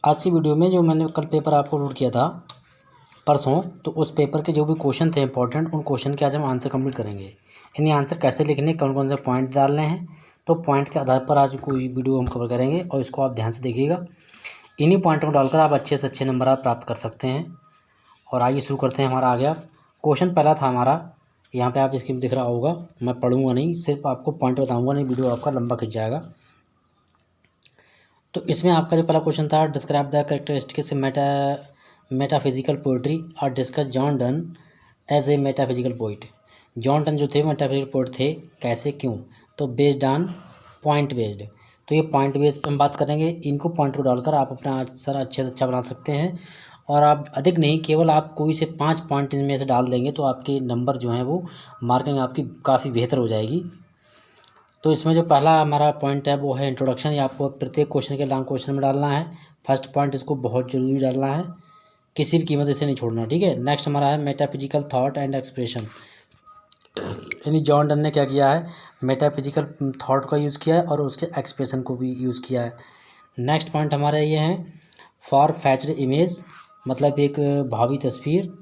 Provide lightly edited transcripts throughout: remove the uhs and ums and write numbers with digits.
आज की वीडियो में जो मैंने कल पेपर आपको अपलोड किया था परसों, तो उस पेपर के जो भी क्वेश्चन थे इंपॉर्टेंट, उन क्वेश्चन के आज हम आंसर कंप्लीट करेंगे। इन्हें आंसर कैसे लिखने, कौन कौन से पॉइंट डालने हैं, तो पॉइंट के आधार पर आज कोई वीडियो हम कवर करेंगे और इसको आप ध्यान से देखिएगा। इन्हीं पॉइंटों को डालकर आप अच्छे से अच्छे नंबर आप प्राप्त कर सकते हैं। और आइए शुरू करते हैं। हमारा आ गया क्वेश्चन। पहला था हमारा, यहाँ पे आप स्क्रीन दिख रहा होगा, मैं पढ़ूंगा नहीं, सिर्फ आपको पॉइंट बताऊंगा, नहीं वीडियो आपका लंबा खिंच जाएगा। तो इसमें आपका जो पहला क्वेश्चन था, describe the characteristics metaphysical poetry और discuss John Donne as a metaphysical poet. John Donne जो थे मेटाफिजिकल पोइट थे, कैसे, क्यों? तो बेस्ड ऑन पॉइंट बेस्ड। तो ये पॉइंट बेस्ड पर हम बात करेंगे। इनको पॉइंट को डालकर आप अपना आंसर अच्छे से अच्छा बना सकते हैं। और आप अधिक नहीं, केवल आप कोई से 5 पॉइंट इनमें से डाल देंगे तो आपके नंबर जो हैं वो मार्किंग आपकी काफ़ी बेहतर हो जाएगी। तो इसमें जो पहला हमारा पॉइंट है वो है इंट्रोडक्शन। ये आपको प्रत्येक क्वेश्चन के लॉन्ग क्वेश्चन में डालना है। फर्स्ट पॉइंट इसको बहुत जरूरी डालना है, किसी भी कीमत इसे नहीं छोड़ना, ठीक है। नेक्स्ट हमारा है मेटाफिजिकल थॉट एंड एक्सप्रेशन। यानी जॉन डन ने क्या किया है, मेटाफिजिकल थॉट का यूज़ किया है और उसके एक्सप्रेशन को भी यूज़ किया है। नेक्स्ट पॉइंट हमारा ये है फॉर फैच्ड इमेज, मतलब एक भावी तस्वीर।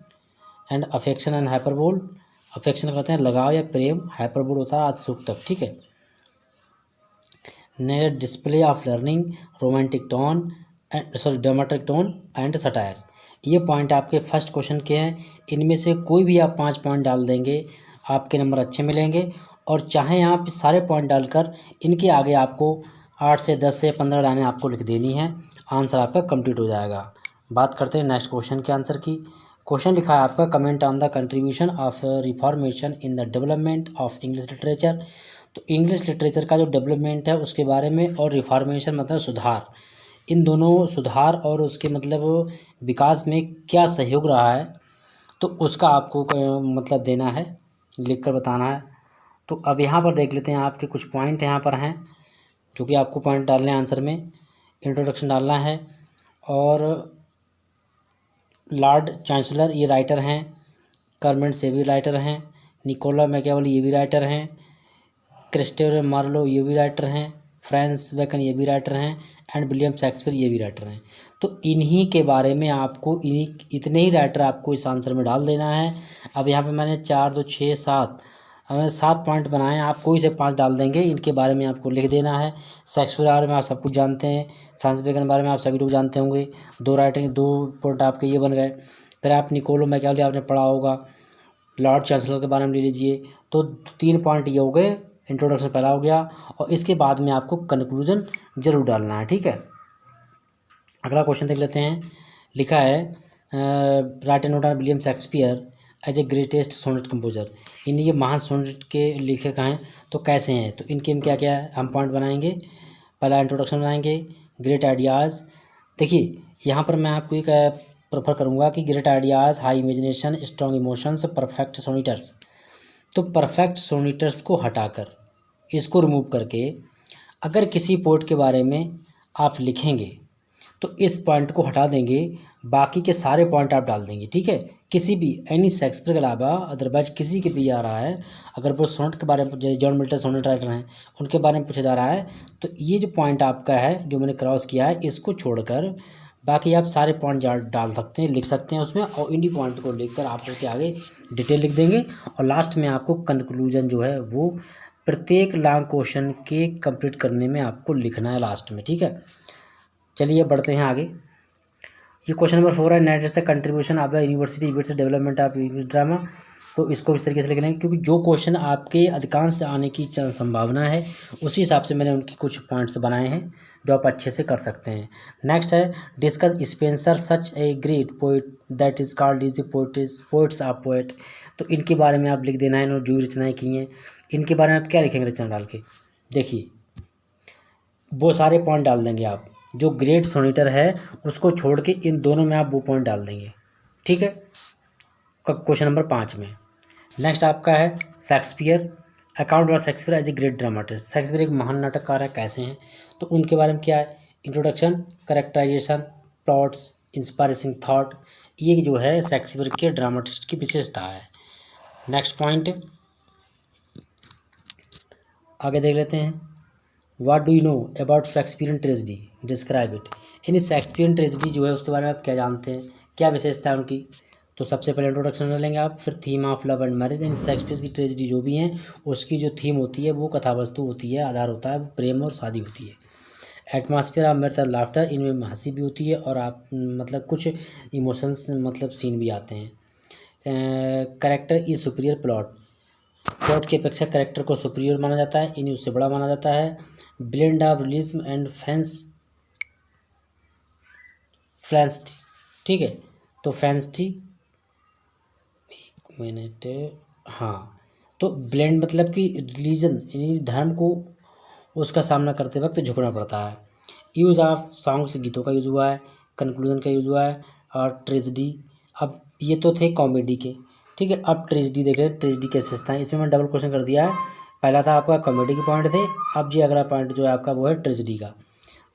And affection and hyperbole. Affection कहते हैं लगाव या प्रेम, हाइपरबोल होता है अतिशयोक्तक, ठीक है। Next display of learning, romantic tone dramatic tone and satire. ये पॉइंट आपके फर्स्ट क्वेश्चन के हैं। इनमें से कोई भी आप 5 पॉइंट डाल देंगे, आपके नंबर अच्छे मिलेंगे। और चाहे आप सारे पॉइंट डालकर इनके आगे आपको 8 से 10 से 15 लाइनें आपको लिख देनी है, आंसर आपका कंप्लीट हो जाएगा। बात करते हैं नेक्स्ट क्वेश्चन के आंसर की। क्वेश्चन लिखा है आपका, comment on the contribution of reformation in the development of English literature. तो इंग्लिश लिटरेचर का जो डेवलपमेंट है उसके बारे में, और रिफॉर्मेशन मतलब सुधार, इन दोनों सुधार और उसके मतलब विकास में क्या सहयोग रहा है, तो उसका आपको मतलब देना है, लिखकर बताना है। तो अब यहाँ पर देख लेते हैं, आपके कुछ पॉइंट यहाँ पर हैं जो कि आपको पॉइंट डालने हैं आंसर में। इंट्रोडक्शन डालना है, और लॉर्ड चांसलर ये राइटर हैं, कर्मेंट से भी राइटर हैं, निकोला मैकियावेली ये भी राइटर हैं, क्रिस्टोफर मार्लो ये भी राइटर हैं, फ्रांसिस बेकन ये भी राइटर हैं, एंड विलियम शेक्सपियर ये भी राइटर हैं। तो इन्हीं के बारे में आपको इतने ही राइटर आपको इस आंसर में डाल देना है। अब यहाँ पे मैंने 4, 2, 6, 7 मैंने 7 पॉइंट बनाए हैं। आप कोई से 5 डाल देंगे, इनके बारे में आपको लिख देना है। शेक्सपियर के बारे में आप सब कुछ जानते हैं, फ्रांसिस बेकन के बारे में आप सभी लोग जानते होंगे। 2 पॉइंट आपके ये बन गए। फिर आप निकोलो मैकियावेली आपने पढ़ा होगा, लॉर्ड चांसलर के बारे में ले लीजिए। तो 3 पॉइंट ये हो गए, इंट्रोडक्शन पहला हो गया, और इसके बाद में आपको कंक्लूजन जरूर डालना है, ठीक है। अगला क्वेश्चन देख लेते हैं। लिखा है write and note on William Shakespeare as a greatest sonnet composer. इन ये महान सोनेट के लेखक हैं, तो कैसे हैं, तो इनके में क्या क्या है हम पॉइंट बनाएंगे। पहला इंट्रोडक्शन बनाएंगे, ग्रेट आइडियाज़। देखिए यहाँ पर मैं आपको एक प्रेफर करूँगा कि great ideas, high imagination, strong emotions, perfect sonneteers. तो परफेक्ट सोनेटर्स को हटाकर, इसको रिमूव करके, अगर किसी पोएट के बारे में आप लिखेंगे तो इस पॉइंट को हटा देंगे, बाकी के सारे पॉइंट आप डाल देंगे, ठीक है। किसी भी एनी शेक्सपियर के अलावा अदरवाइज किसी के भी आ रहा है, अगर वो सोनेट के बारे में, जैसे जॉन मिल्टन सोनेट राइटर हैं, उनके बारे में पूछा जा रहा है, तो ये जो पॉइंट आपका है जो मैंने क्रॉस किया है, इसको छोड़कर बाकी आप सारे पॉइंट डाल सकते हैं, लिख सकते हैं उसमें, और इन्हीं पॉइंट को लिखकर आप उसके आगे डिटेल लिख देंगे। और लास्ट में आपको कंक्लूजन जो है वो प्रत्येक लॉन्ग क्वेश्चन के कंप्लीट करने में आपको लिखना है लास्ट में, ठीक है। चलिए बढ़ते हैं आगे। ये क्वेश्चन नंबर 4 है, net is the contribution of the university wits development of English drama. तो इसको इस तरीके से लिख लेंगे, क्योंकि जो क्वेश्चन आपके अधिकांश आने की संभावना है, उसी हिसाब से मैंने उनकी कुछ पॉइंट्स बनाए हैं जो आप अच्छे से कर सकते हैं। नेक्स्ट है, discuss Spencer such a great poet that is called is poets of poet. तो इनके बारे में आप लिख देना है, इन्होंने जो रचनाएँ की हैं, इनके बारे में आप क्या लिखेंगे रचना डाल के। देखिए वो सारे पॉइंट डाल देंगे आप, जो ग्रेट सोनेटर है उसको छोड़ के इन दोनों में आप वो पॉइंट डाल देंगे, ठीक है। क्वेश्चन नंबर 5 में नेक्स्ट आपका है Shakespeare, account of Shakespeare as a great dramatist. Shakespeare एक महान नाटककार है, कैसे हैं, तो उनके बारे में क्या है, introduction, characterisation, plots, inspiring thought. ये जो है शेक्सपियर के ड्रामाटिस्ट की विशेषता है। नेक्स्ट पॉइंट आगे देख लेते हैं। What do you know about Shakespearean tragedy, describe it. यानी शेक्सपियन ट्रेजेडी जो है उसके बारे में आप क्या जानते हैं, क्या विशेषता है उनकी। तो सबसे पहले इंट्रोडक्शन ले लेंगे आप, फिर theme of love and marriage. यानी शेक्सपियर की ट्रेजेडी जो भी है उसकी जो थीम होती है, वो कथा वस्तु होती है, आधार होता है, वो प्रेम और शादी होती है। एटमॉस्फेयर ऑफ मिर्थ और लाफ्टर, इनमें हंसी भी होती है और आप मतलब कुछ इमोशंस मतलब सीन भी आते हैं। कैरेक्टर इज सुपीरियर प्लॉट की अपेक्षा कैरेक्टर को सुपीरियर माना जाता है, इन्हें उससे बड़ा माना जाता है। Blend of realism and fancy, ठीक है। तो फैंसी, एक मिनट, हाँ, तो ब्लेंड मतलब कि रिलीजन यानी धर्म को उसका सामना करते वक्त झुकना पड़ता है। यूज़ ऑफ सॉन्ग्स, गीतों का यूज़ हुआ है। कंक्लूजन का यूज़ हुआ है। और ट्रेजेडी, अब ये तो थे कॉमेडी के, ठीक है। अब ट्रेजेडी देख रहे हैं, ट्रेजेडी कैसे सस्ता है, इसमें मैंने डबल क्वेश्चन कर दिया है। पहला था आपका कॉमेडी के पॉइंट थे, अब जी अगला पॉइंट जो है आपका वो है ट्रेजेडी का।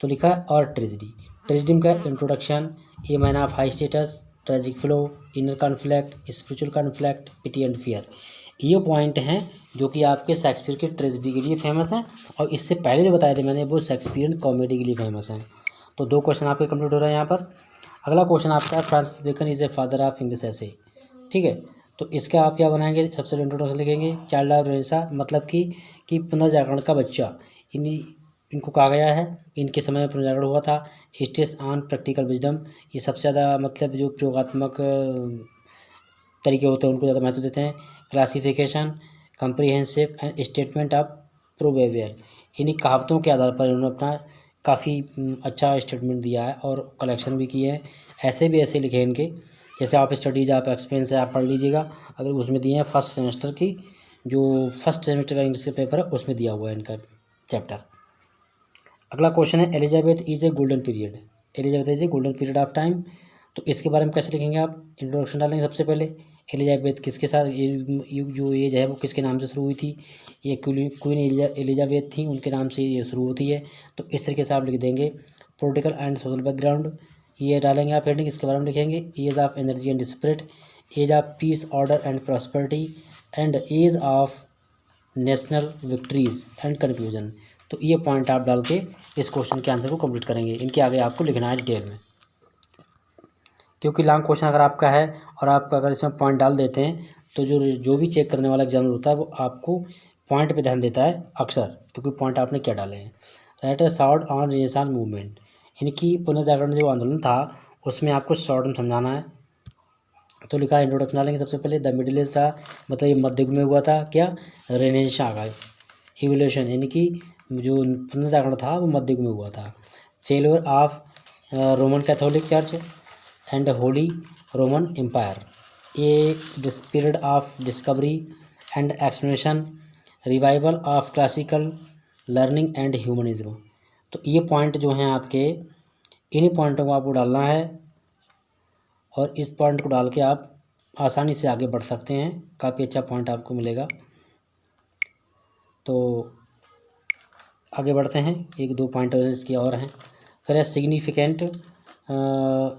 तो लिखा है और ट्रेजेडी। ट्रेजेडी का introduction, a man of high status, tragic flow, inner conflict, spiritual conflict, pity and fear, ये पॉइंट हैं जो कि आपके शेक्सपियर के ट्रेजेडी के लिए फेमस हैं। और इससे पहले जो बताए थे मैंने वो शेक्सपियन कॉमेडी के लिए फेमस हैं। तो 2 क्वेश्चन आपके कंप्लीट हो रहे हैं यहाँ पर। अगला क्वेश्चन आपका है Francis Bacon is a father of English essay, ठीक है। तो इसका आप क्या बनाएंगे, सबसे पहले इंट्रोडक्शन लिखेंगे। चाइल्ड ऑफ रेनेसां मतलब कि पुनर्जागरण का बच्चा, इनको कहा गया है, इनके समय में पुनर्जागरण हुआ था। स्टेस ऑन प्रैक्टिकल विजडम, ये सबसे ज़्यादा मतलब जो प्रयोगात्मक तरीके होते हैं उनको ज़्यादा महत्व देते हैं। Classification, comprehensive and statement of proverbial, इन्हीं कहावतों के आधार पर इन्होंने अपना काफ़ी अच्छा स्टेटमेंट दिया है और कलेक्शन भी किए हैं। ऐसे भी ऐसे लिखे हैं इनके, जैसे आप स्टडीज़ आप एक्सपीरियंस है आप पढ़ लीजिएगा, अगर उसमें दिए हैं फर्स्ट सेमेस्टर की, जो फर्स्ट सेमेस्टर का इंग्लिश का पेपर है उसमें दिया हुआ है इनका चैप्टर। अगला क्वेश्चन है Elizabeth is a golden period, Elizabeth is a golden period of time. तो इसके बारे में कैसे लिखेंगे आप, इंट्रोडक्शन डालेंगे सबसे पहले। एलिजाबेथ किसके साथ, जो एज है वो किसके नाम से शुरू हुई थी, ये क्वीन एलिजाबेथ थी, उनके नाम से ये शुरू होती है। तो इस तरीके से आप लिख देंगे। पॉलिटिकल एंड सोशल बैकग्राउंड, ये डालेंगे आप हेडिंग, इसके बारे में लिखेंगे। Age of energy and spirit, age of peace order and prosperity, and age of national victories and conclusion. तो ये पॉइंट आप डाल के इस क्वेश्चन के आंसर को कंप्लीट करेंगे। इनके आगे आपको लिखना है डिटेल में, क्योंकि लॉन्ग क्वेश्चन अगर आपका है और आप अगर इसमें पॉइंट डाल देते हैं तो जो भी चेक करने वाला एग्जामिनर होता है वो आपको पॉइंट पे ध्यान देता है अक्सर, क्योंकि पॉइंट आपने क्या डाले हैं। Right A short on renaissance movement, इनकी पुनर्जागरण जो आंदोलन था उसमें आपको शॉर्ट में समझाना है। तो लिखा है इंट्रोडक्शन डालेंगे सबसे पहले। द मिडिल एज था मतलब ये मध्य युग में हुआ था, क्या रेनेसां का इवोल्यूशन, यानी कि जो पुनर्जागरण था वो मध्य युग में हुआ था। Failure of Roman Catholic church and holy Roman empire, a period of discovery and explanation, revival of classical learning and humanism. तो ये पॉइंट जो हैं आपके, इन्हीं पॉइंटों को आपको डालना है और इस पॉइंट को डाल के आप आसानी से आगे बढ़ सकते हैं, काफ़ी अच्छा पॉइंट आपको मिलेगा। तो आगे बढ़ते हैं, 1-2 पॉइंट इसके और हैं। फिर है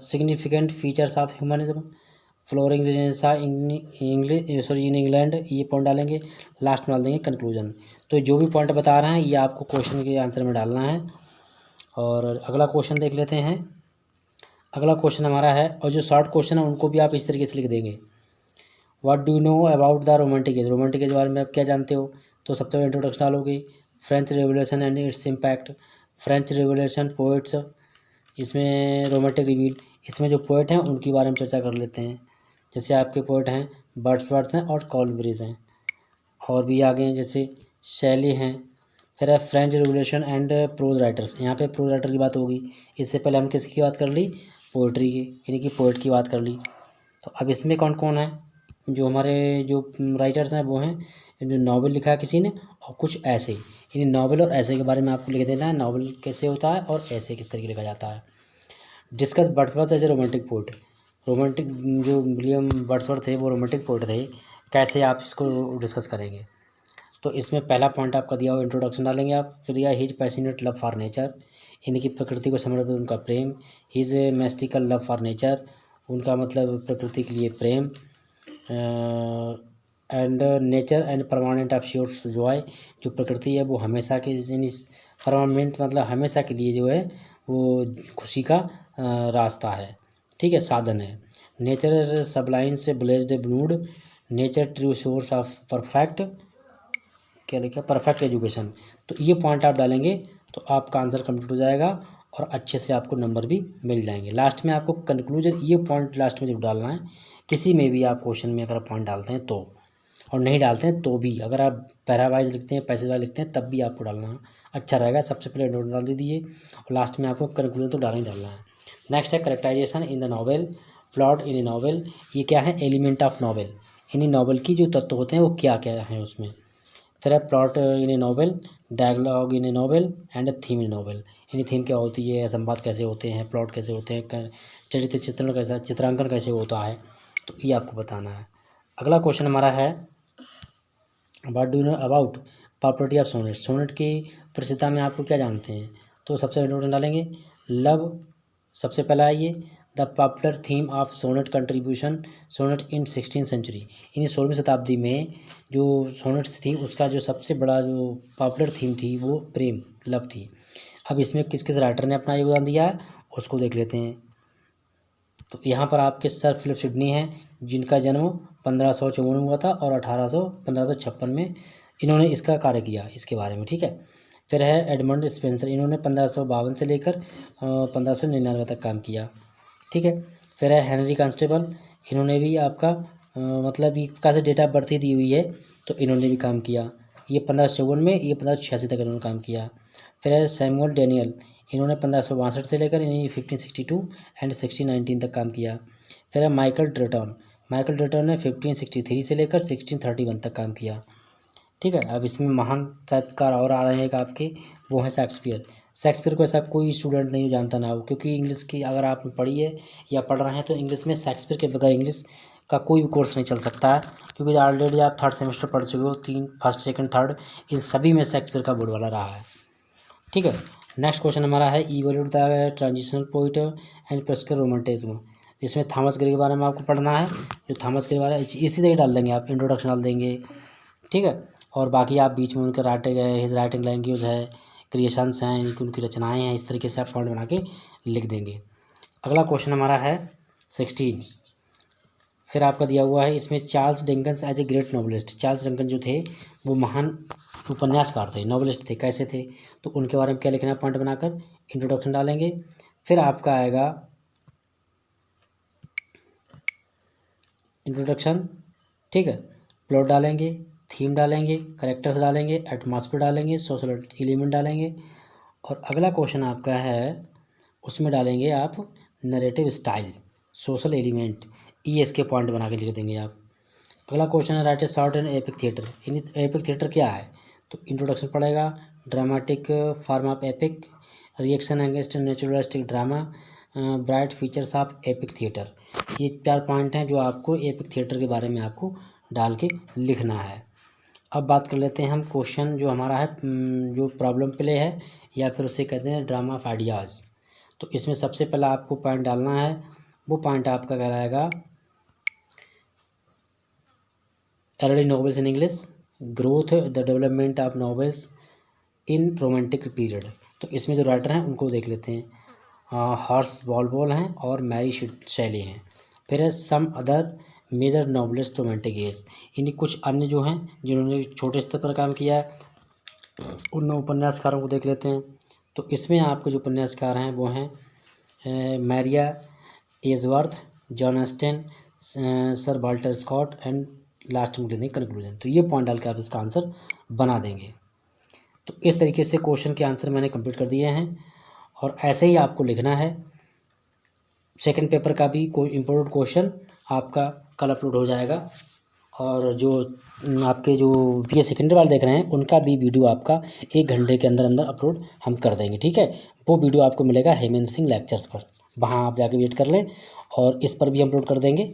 significant features of humanism, flooring renaissance English in England, ये पॉइंट डालेंगे। लास्ट में डाल देंगे कंक्लूजन। तो जो भी पॉइंट बता रहे हैं ये आपको क्वेश्चन के आंसर में डालना है। और अगला क्वेश्चन देख लेते हैं। अगला क्वेश्चन हमारा है, और जो शॉर्ट क्वेश्चन है उनको भी आप इस तरीके से लिख देंगे। What do you know about the romantic as, romantic as के बारे में आप क्या जानते हो। तो सबसे पहले इंट्रोडक्शन डालोगे। French revolution and its impact, French revolution poets, इसमें रोमांटिक रिवील, इसमें जो पोइट हैं उनके बारे में चर्चा कर लेते हैं। जैसे आपके पोइट हैं वर्ड्सवर्थ हैं और कॉलब्रिज हैं, और भी आगे हैं जैसे शैली हैं। फिर है French revolution and prose writers, यहाँ पे प्रोज राइटर की बात होगी। इससे पहले हम किसकी बात कर ली, पोइट्री की, यानी कि पोइट की बात कर ली। तो अब इसमें कौन कौन है, जो हमारे जो राइटर्स हैं वो हैं जो नॉवल लिखा है किसी ने, और कुछ ऐसे, यानी नॉवल और ऐसे के बारे में आपको लिख देना है, नॉवल कैसे होता है और ऐसे किस तरीके लिखा जाता है। Discuss Wordsworth as a romantic poet, romantic जो विलियम वर्ड्सवर्थ थे वो रोमांटिक पोइट थे, कैसे आप इसको डिस्कस करेंगे। तो इसमें पहला पॉइंट आपका दिया हुआ इंट्रोडक्शन डालेंगे आप। फिर दिया his passionate love for nature, यानी कि प्रकृति को समर्पित उनका प्रेम। His mystical love for nature, उनका मतलब प्रकृति के लिए प्रेम। And nature and permanent of source joy, जो प्रकृति है वो हमेशा के, यानी परमानेंट मतलब हमेशा के लिए जो है वो खुशी का रास्ता है, ठीक है, साधन है। नेचर सबलाइन से blessed mood, nature true source of perfect, क्या लिखा, परफेक्ट एजुकेशन। तो ये पॉइंट आप डालेंगे तो आपका आंसर कंप्लीट हो जाएगा और अच्छे से आपको नंबर भी मिल जाएंगे। लास्ट में आपको कंक्लूजन, ये पॉइंट लास्ट में जरूर डालना है, किसी में भी आप क्वेश्चन में अगर पॉइंट डालते हैं तो, और नहीं डालते हैं तो भी, अगर आप पैरा वाइज लिखते हैं, पैसेज वाइज लिखते हैं, तब भी आपको डालना अच्छा रहेगा। सबसे पहले नोट डाल दीजिए और लास्ट में आपको कंक्लूजन तो डालना ही डालना है। नेक्स्ट है characterization in the novel, plot in a novel. ये क्या है, एलिमेंट ऑफ नॉवेल, यानी नॉवेल की जो तत्व होते हैं वो क्या क्या हैं उसमें। फिर है plot in a novel, dialogue in a novel and theme in novel, यानी थीम क्या होती है, संवाद कैसे होते हैं, प्लॉट कैसे होते हैं, चरित्र चित्रण कैसा, चित्रांकन कैसे होता है, तो ये आपको बताना है। अगला क्वेश्चन हमारा है what do you know about popularity of sonnet. Sonnet की प्रसिद्धता में आपको क्या जानते हैं, तो सबसे इंपॉर्टेंट डालेंगे लव, सबसे पहला है ये, the popular theme of sonnet contribution sonnet in 16th century, यानी 16वीं शताब्दी में जो सोनेट्स थी उसका जो सबसे बड़ा जो पॉपुलर थीम थी वो प्रेम, लव थी। अब इसमें किस किस राइटर ने अपना योगदान दिया है उसको देख लेते हैं। तो यहाँ पर आपके सर फिलिप सिडनी हैं, जिनका जन्म 1554 में हुआ था और 1556 में इन्होंने इसका कार्य किया, इसके बारे में, ठीक है। फिर है एडमंड स्पेंसर, इन्होंने 1552 से लेकर 1599 तक काम किया, ठीक है। फिर है हेनरी कांस्टेबल, इन्होंने भी आपका मतलब इसका से डेट ऑफ बर्थ ही दी हुई है, तो इन्होंने भी काम किया, ये 1554 में, ये 1586 तक इन्होंने काम किया। फिर है सैमुअल डैनियल, इन्होंने 1562 से लेकर 1562 एंड 1619 तक काम किया। फिर है माइकल ड्रेटन, माइकल ड्रेटन ने 1563 से लेकर 1631 तक काम किया, ठीक है। अब इसमें महान साहित्यकार और आ रहे हैं एक आपके, वो हैं शेक्सपियर। शेक्सपियर को ऐसा कोई स्टूडेंट नहीं जानता ना हो, क्योंकि इंग्लिश की अगर आप पढ़ी है या पढ़ रहे हैं तो इंग्लिश में शेक्सपियर के बगैर इंग्लिश का कोई भी कोर्स नहीं चल सकता है, क्योंकि ऑलरेडी आप 3rd सेमेस्टर पढ़ चुके हो, 3 फर्स्ट सेकंड थर्ड इन सभी में शेक्सपियर का बोलबाला रहा है, ठीक है। नेक्स्ट क्वेश्चन हमारा है evaluate the transitional poet and precursor romanticism. इसमें थॉमस ग्रे के बारे में आपको पढ़ना है, जो थॉमस ग्रे बारे इसी तरह डाल देंगे आप, इंट्रोडक्शन डाल देंगे, ठीक है। और बाकी आप बीच में उनके राइटिंग है, हिज राइटिंग लैंग्वेज है, क्रिएशंस हैं, उनकी रचनाएं हैं, इस तरीके से आप पॉइंट बना के लिख देंगे। अगला क्वेश्चन हमारा है 16, फिर आपका दिया हुआ है इसमें Charles Dickens as a great novelist. Charles Dickens जो थे वो महान उपन्यासकार थे, नॉवलिस्ट थे, कैसे थे, तो उनके बारे में क्या लिखना है पॉइंट बनाकर, इंट्रोडक्शन डालेंगे। फिर आपका आएगा इंट्रोडक्शन, ठीक है, प्लॉट डालेंगे, थीम डालेंगे, करेक्टर्स डालेंगे, एटमॉस्फेयर डालेंगे, सोशल एलिमेंट डालेंगे। और अगला क्वेश्चन आपका है उसमें डालेंगे आप नरेटिव स्टाइल, सोशल एलिमेंट, ये इसके पॉइंट बना के लिख देंगे आप। अगला क्वेश्चन है right A short and epic theatre, यानी एपिक थिएटर क्या है, तो इंट्रोडक्शन पड़ेगा, dramatic form of epic, reaction against naturalistic drama, bright features of epic theatre. ये 4 पॉइंट हैं जो आपको एपिक थिएटर के बारे में आपको डाल के लिखना है। अब बात कर लेते हैं हम क्वेश्चन जो हमारा है जो प्रॉब्लम प्ले है या फिर उसे कहते हैं ड्रामा ऑफ आइडियाज़। तो इसमें सबसे पहला आपको पॉइंट डालना है, वो पॉइंट आपका कहलाएगा early novels in English, growth the development of novels in romantic period. तो इसमें जो राइटर हैं उनको देख लेते हैं, हॉर्स वॉलपॉल हैं और मैरी शेली हैं। फिर है some other major novelist romantic age, यानी कुछ अन्य जो हैं जिन्होंने छोटे स्तर पर काम किया है उन उपन्यासकारों को देख लेते हैं। तो इसमें आपके जो उपन्यासकार हैं वो हैं Maria Edgeworth, John Austen, Sir Walter Scott and last में देंगे कंक्लूजन। तो ये पॉइंट डाल के आप इसका आंसर बना देंगे। तो इस तरीके से क्वेश्चन के आंसर मैंने कंप्लीट कर दिए हैं और ऐसे ही आपको लिखना है। सेकंड पेपर का भी कोई इम्पोर्टेंट क्वेश्चन आपका कल अपलोड हो जाएगा और जो आपके जो ये सेकेंडरी वाले देख रहे हैं उनका भी वीडियो आपका 1 घंटे के अंदर अंदर अपलोड हम कर देंगे, ठीक है। वो वीडियो आपको मिलेगा हेमेंद्र सिंह लेक्चर्स पर, वहाँ आप जाके वेट कर लें और इस पर भी अपलोड कर देंगे।